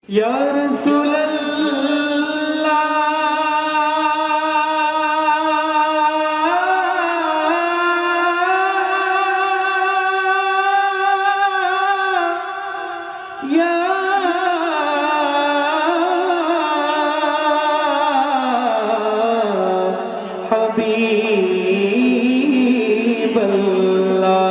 ইয়া রাসূলাল্লাহ ইয়া হাবিবাল্লাহ।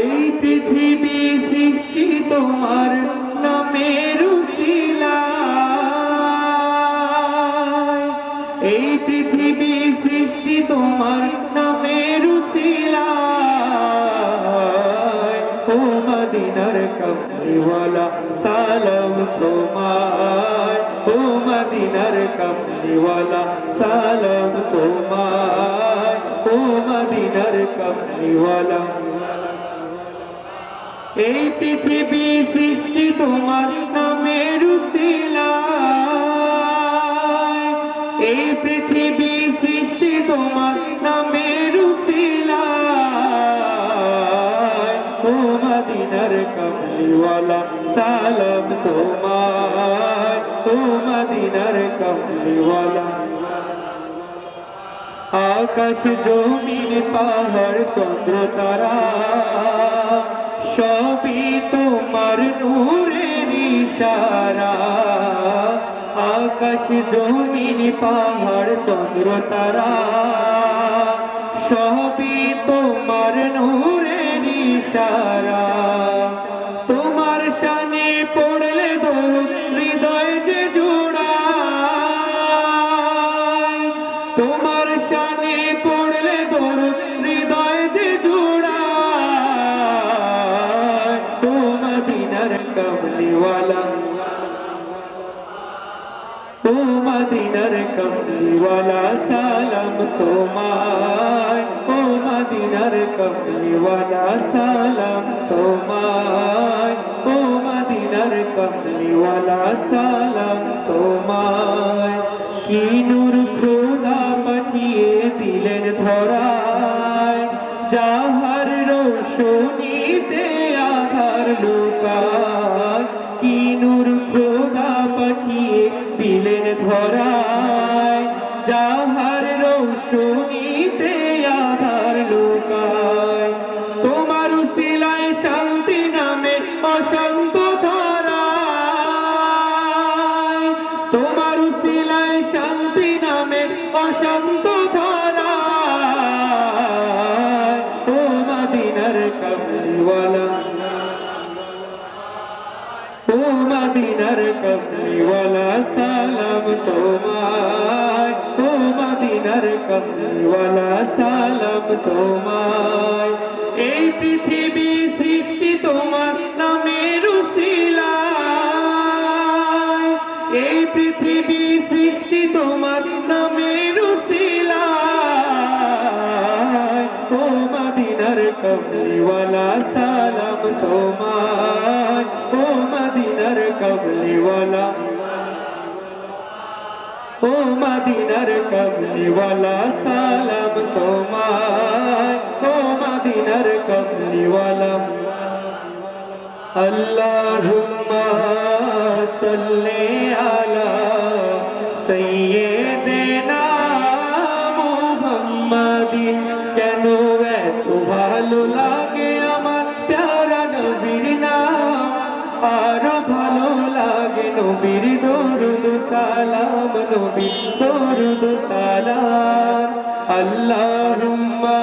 এই পৃথিবী সৃষ্টি তোমার নামের উসিলায়, এই পৃথিবী সৃষ্টি তোমার নামের উসিলায়। ও মদিনার কমলিওয়ালা সালাম তোমায়, ও মদিনার কমলিওয়ালা সালাম তোমায়, ও মদিনার কমলিওয়ালা। এই পৃথিবী সৃষ্টি তোমার নামের উসিলায়, এই পৃথিবী সৃষ্টি তোমার নামের উসিলায়। ও মদিনার কমলিওয়ালা সালাম তোমায়, ও মদিনার কমলিওয়ালা। আকাশ জমিন পাহাড় চন্দ্র তারা সবই তোমার নূরের ইশারা। আকাশ জমিন পাহাড় চন্দ্র তারা সবই তোমার নূরের ইশারা। তোমার শানে পড়লে দরুদ হৃদয় যে জোড়ায়, তোমার শানে পড়লে দরুদ হৃদয় যে জোড়ায়। ও মদিনার কমলিওয়ালা, ও মদিনার কমলিওয়ালা সালাম তোমায়, ও মদিনার কমলিওয়ালা সালাম তোমায়, ও মদিনার কমলিওয়ালা সালাম তোমায়। কি নূর খোদা পাঠিয়ে দিলেন ধরায়, যাহার রোশনীতে আধার লুকায়। কি নূর খোদা পাঠিয়ে দিলেন ধরায়, যাহার রোশনীতে আধার লুকায়। তোমার উসিলায় শান্তি নামে অশান্ত ধারায়, তোমার উসিলায় শান্তি নামে অশান্ত ধারায়। ও মদিনার কমলিওয়ালা, ও মদিনার কমলিওয়ালা সালাম তোমায়, ও মদিনার কমলিওয়ালা সালাম তোমায়। এই পৃথিবী সৃষ্টি তোমার নামের উসিলায়, এই পৃথিবী সৃষ্টি তোমার নামের উসিলায়। ও মদিনার কমলিওয়ালা সালাম তোমায়, ও মদিনার কমলিওয়ালা, ও মদিনার কমলিওয়ালা সালাম তোমায়, ও মদিনার কমলিওয়ালা। আল্লাহুম্মা সাল্লি আলা সাইয়্যিদিনা মুহাম্মাদিন। কেন এত ভালো লাগে আমার প্যারা নবীর নাম, আরো ভালো লাগে নবীর দরুদ সালাম, নবীর দরুদ সালাম। আল্লাহুম্মা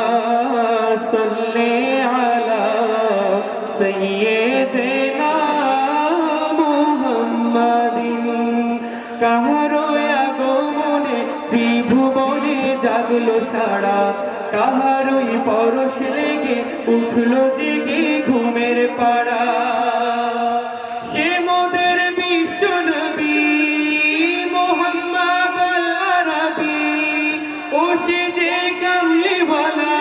সাল্লি আলা সাইয়্যিদিনা মুহাম্মাদিন। কাহারো আগমনে ত্রিভুবনে জাগলো সারা, কাহারই পরশ লেগে উঠলো জেগে ঘুমের পাড়া। সে মোদের বিশ্ব নবী মুহাম্মদ আল আরবি, ও সে যে কমলিওয়ালা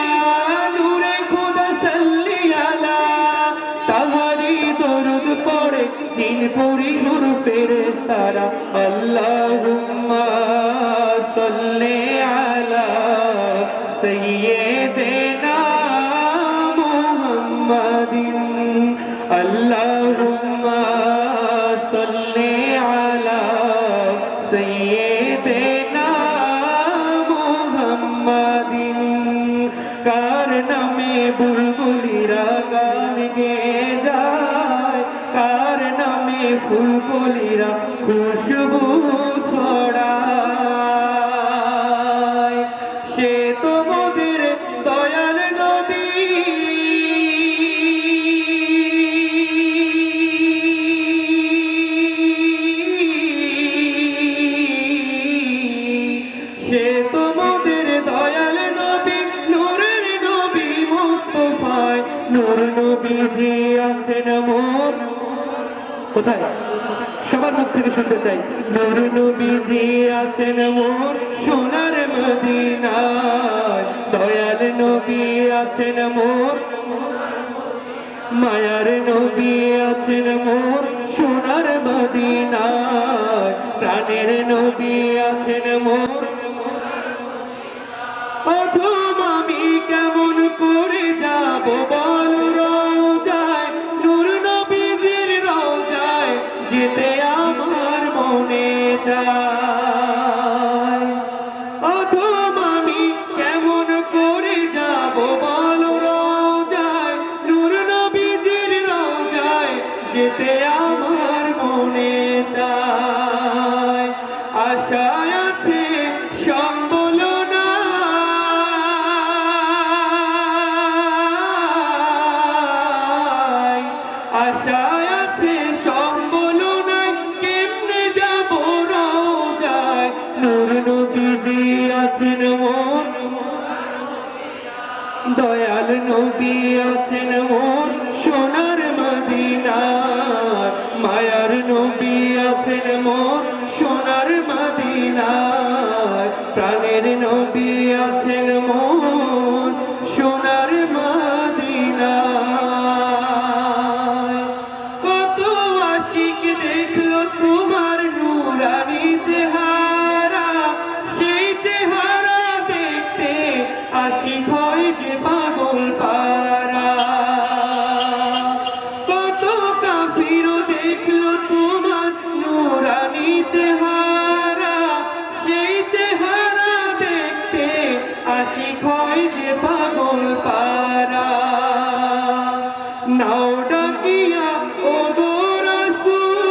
নূরে খোদা সাল্লি আলা। তাহারি দরুদ পড়ে জিন পরি নূর ফেরেশতারা। আল্লাহুম্মা সাল্লি আলা সাইয়্যিদিনা মুহাম্মাদিন। আল্লাহুম্মা সাল্লি আলা সাইয়্যিদিনা মুহাম্মাদিন। কার নামে বুলবুলিরা গান গেয়ে যায়, কার নামে ফুলকলিরা খুশবু ছড়ায়, সে তো মোদের দয়াল নবী। সে তো মোদের দয়াল নবী, নূরের নবী মুস্তাফায়। নূর নবীজি আছেন মোর, কোথায় সবার মুখ থেকে শুনতে চাই। নূর নবীজি আছেন মোর সোনার মদিনায়, দয়াল নবী আছেন মোর, মায়ার নবী আছেন মোর সোনার মদিনায়, প্রাণের নবী আছেন মোর। অথম আমি কেমন করে যাব বল রওজায়, নূর নবীজির রওজায় যেতে আমার মনে যায়। অথম আমি কেমন করে যাব বল রওজায়, নূর নবীজির রওজায় যেতে আমার মনে যায়। আশায় আছে সম্বল নাই, আশায় আছে সম্বল নাই, কেমনে যাব রওজায়। নূর নবীজি আছেন মোর, দয়াল নবী আছেন মোর সোনার মদিনায়, মায়ার নবী আছেন মোর সোনার মদিনায়, প্রাণের নবী আছেন মোর সোনার মদিনায়। কত আশিক দেখলো তোমার নূরানি চেহারা, সেই চেহারা দেখতে আশিক হয় যে পাগল পারা। কত কাফিরও দেখলো তোমার নূরানি চেহারা, সেই চেহারা দেখতে আশিক হয় যে পাগল পারা। নাও ডাকিয়া ও গো রাসূল,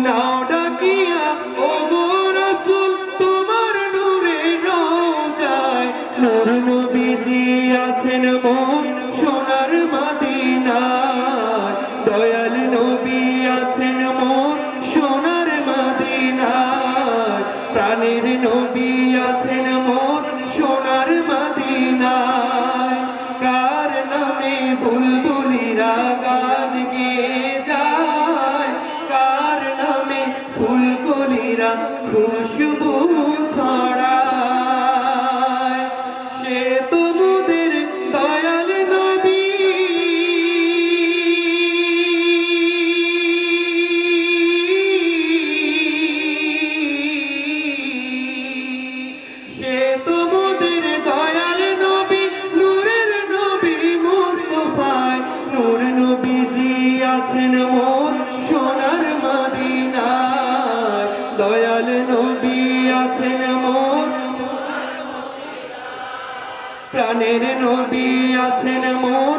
নাও ডাকিয়া ও গো রাসূল, তোমার নূরে রওজায়। নূর নবীজি আছেন মোর সোনার মদিনায়, দয়াল নবী আছেন মোর সোনার মদিনায়, প্রাণের নবী আছেন মোর সোনার মদিনায়। কার নামে বুলবুলিরা গান গেয়ে যায়, কার নামে ফুলকলিরা খুশবু ছড়ায়, সে তো মোদের দয়াল নবী। সে তো মোদের দয়াল নবী, নূরের নবী মুস্তাফায়। নূর নবীজি আছেন মোর সোনার মদিনায়, দয়াল নবী আছেন মোর, প্রাণের নবী আছেন মোর